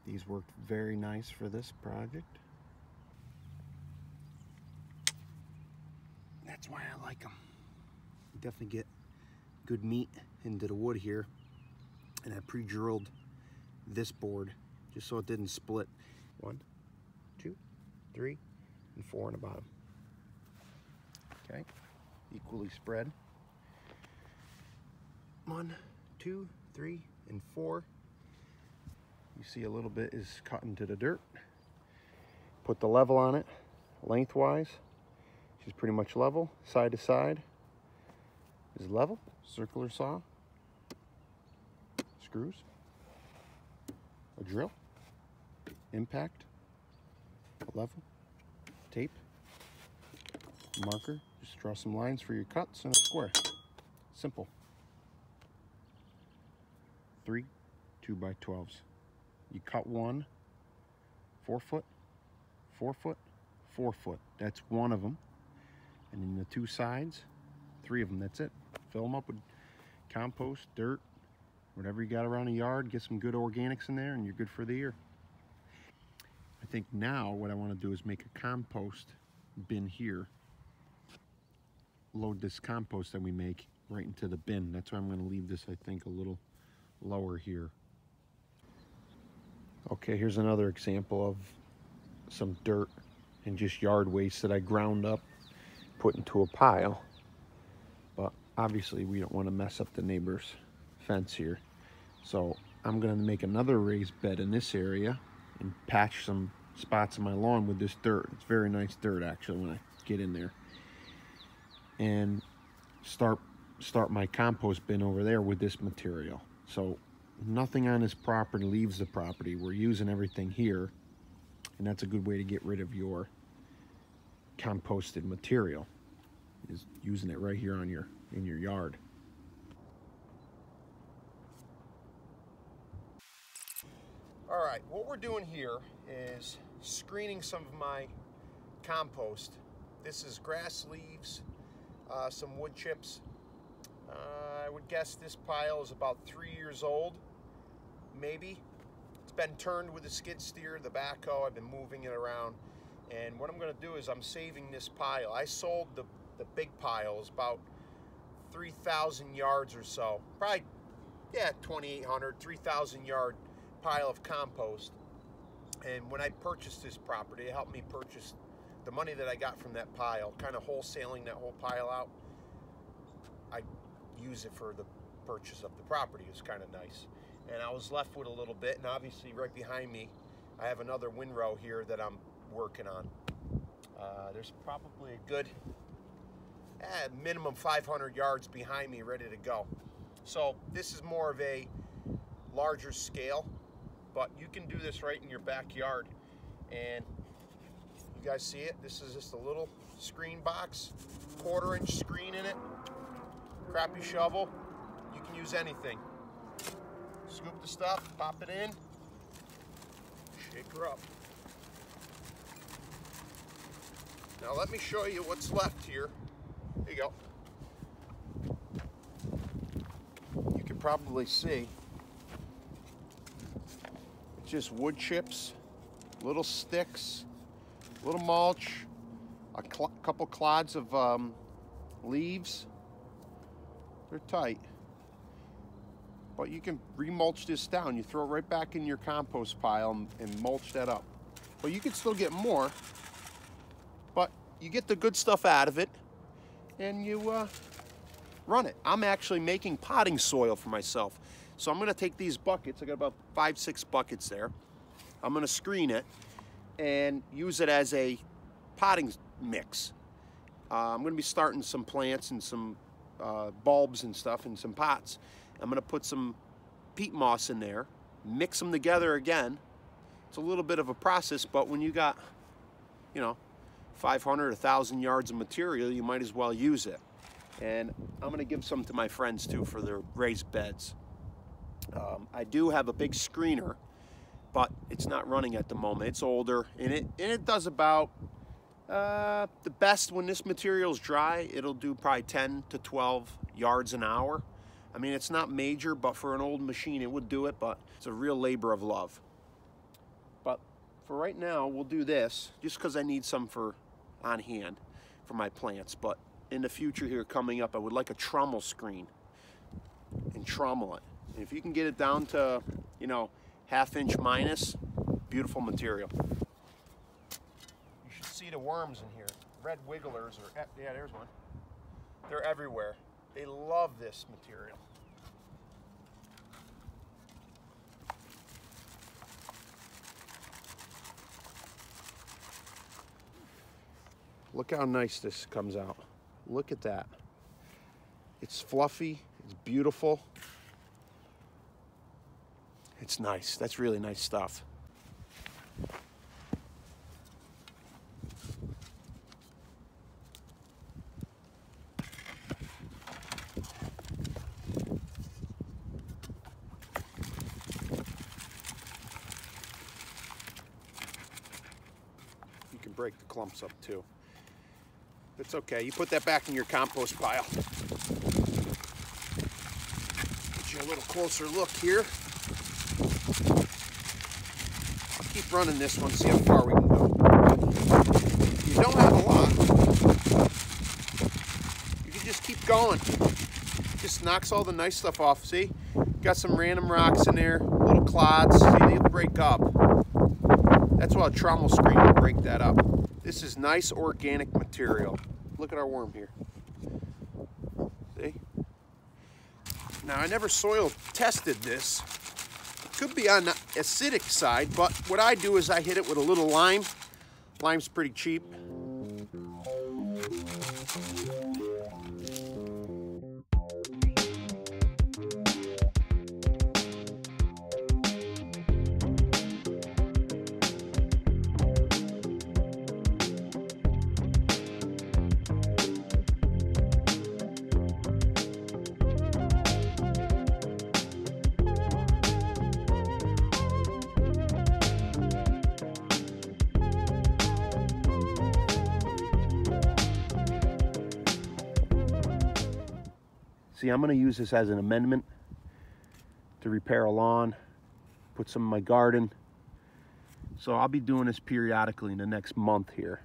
These worked very nice for this project. That's why I like them. You definitely get good meat into the wood here. And I pre-drilled this board just so it didn't split. 1, 2, 3, and 4 on the bottom. Okay, equally spread. 1, 2, 3, and 4. You see a little bit is cut into the dirt. Put the level on it, lengthwise. She's pretty much level, side to side is level. Circular saw, screws, a drill, impact, a level, tape, marker. Just draw some lines for your cuts and a square. Simple. 3 2x12s. You cut one, 4 foot, 4 foot, 4 foot. That's one of them. And then the 2 sides, 3 of them. That's it. Fill them up with compost, dirt, whatever you got around the yard. Get some good organics in there, and you're good for the year. I think now what I want to do is make a compost bin here. Load this compost that we make right into the bin. That's why I'm going to leave this, I think, a little lower here. Okay, here's another example of some dirt and just yard waste that I ground up, put into a pile. But obviously we don't want to mess up the neighbor's fence here. So I'm going to make another raised bed in this area and patch some spots in my lawn with this dirt. It's very nice dirt actually when I get in there. And start my compost bin over there with this material. So nothing on this property leaves the property. We're using everything here, and that's a good way to get rid of your composted material, is using it right here on in your yard. All right, what we're doing here is screening some of my compost. This is grass leaves, some wood chips. I would guess this pile is about 3 years old, maybe. It's been turned with a skid steer, the backhoe. I've been moving it around. And what I'm going to do is I'm saving this pile. I sold the big pile. It's about 3,000 yards or so. Probably, yeah, 2,800, 3,000 yard pile of compost. And when I purchased this property, it helped me purchase the money that I got from that pile, kind of wholesaling that whole pile out. I use it for the purchase of the property. It's kind of nice. And I was left with a little bit, and obviously right behind me I have another windrow here that I'm working on. There's probably a good minimum 500 yards behind me ready to go. So this is more of a larger scale, but you can do this right in your backyard. And you guys see it? This is just a little screen box, 1/4-inch screen in it. Crappy shovel, you can use anything. Scoop the stuff, pop it in, shake her up. Now let me show you what's left here. There you go. You can probably see it's just wood chips, little sticks, little mulch, a couple clods of leaves. They're tight, but you can remulch this down. You throw it right back in your compost pile and mulch that up. But you can still get more, but you get the good stuff out of it and you run it. I'm actually making potting soil for myself. So I'm gonna take these buckets, I got about 5-6 buckets there. I'm gonna screen it and use it as a potting mix. I'm gonna be starting some plants and some bulbs and stuff in some pots. I'm gonna put some peat moss in there, mix them together again. It's a little bit of a process, but when you got, 500, 1,000 yards of material, you might as well use it. And I'm gonna give some to my friends too for their raised beds. I do have a big screener, but it's not running at the moment. It's older, and it does about the best when this material's dry. It'll do probably 10 to 12 yards an hour. I mean, it's not major, but for an old machine, it would do it, but it's a real labor of love. for right now, we'll do this just because I need some for on hand for my plants. But in the future here coming up, I would like a trommel screen and trommel it. And if you can get it down to, you know, 1/2 inch minus, beautiful material. You should see the worms in here. Red wigglers, or yeah, there's one. They're everywhere. They love this material. Look how nice this comes out. Look at that. It's fluffy, it's beautiful. It's nice. That's really nice stuff. You can break the clumps up too. It's okay. You put that back in your compost pile. Get you a little closer look here. I'll keep running this one, see how far we can go. You don't have a lot. You can just keep going. Just knocks all the nice stuff off. See? Got some random rocks in there, little clods. See, they'll break up. That's why a trommel screen will break that up. This is nice organic material. Look at our worm here. See? Now, I never soil tested this. It could be on the acidic side, but what I do is I hit it with a little lime. Lime's pretty cheap. See, I'm going to use this as an amendment to repair a lawn, put some in my garden. So I'll be doing this periodically in the next month here.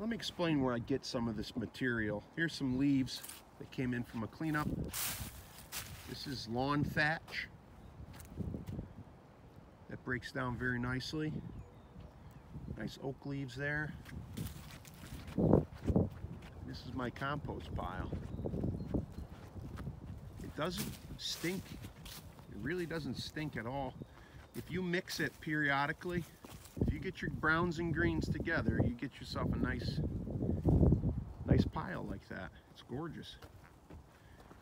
Let me explain where I get some of this material. Here's some leaves that came in from a cleanup. This is lawn thatch. That breaks down very nicely. Nice oak leaves there. This is my compost pile. It doesn't stink. It really doesn't stink at all. If you mix it periodically, if you get your browns and greens together, you get yourself a nice pile like that. It's gorgeous.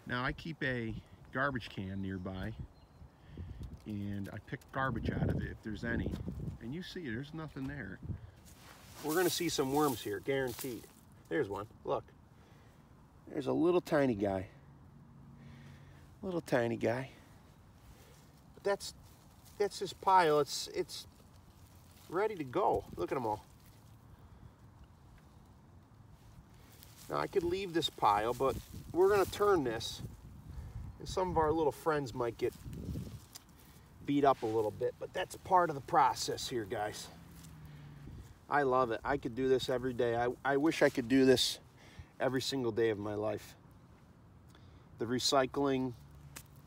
Now I keep a garbage can nearby and I pick garbage out of it if there's any. And you see there's nothing there. We're gonna see some worms here, guaranteed. There's one, look. There's a little tiny guy. Little tiny guy. But that's this pile. It's ready to go. Look at them all. Now I could leave this pile, but we're gonna turn this, and some of our little friends might get beat up a little bit, but that's part of the process here, guys. I love it. I could do this every day. I wish I could do this every single day of my life. The recycling,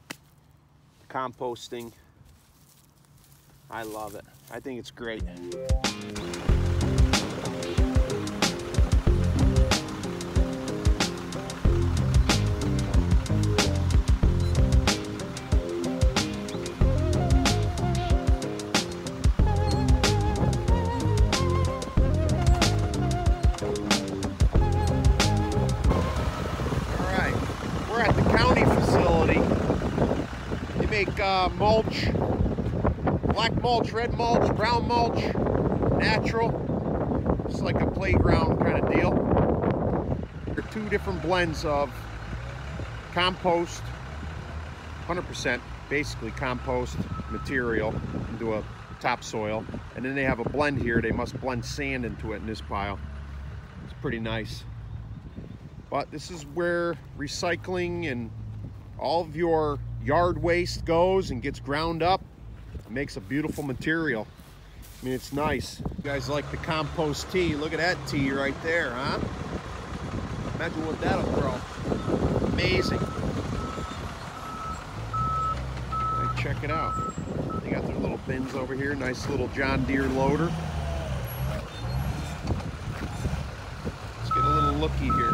the composting, I love it. I think it's great. take mulch, black mulch, red mulch, brown mulch, natural. It's like a playground kind of deal. There are 2 different blends of compost, 100% basically compost material into a topsoil, and then they have a blend here. They must blend sand into it in this pile. It's pretty nice. But this is where recycling and all of your yard waste goes and gets ground up. It makes a beautiful material. I mean, it's nice. You guys like the compost tea? Look at that tea right there, huh? Imagine what that'll grow. Amazing. Hey, check it out. They got their little bins over here. Nice little John Deere loader. Let's get a little looky here.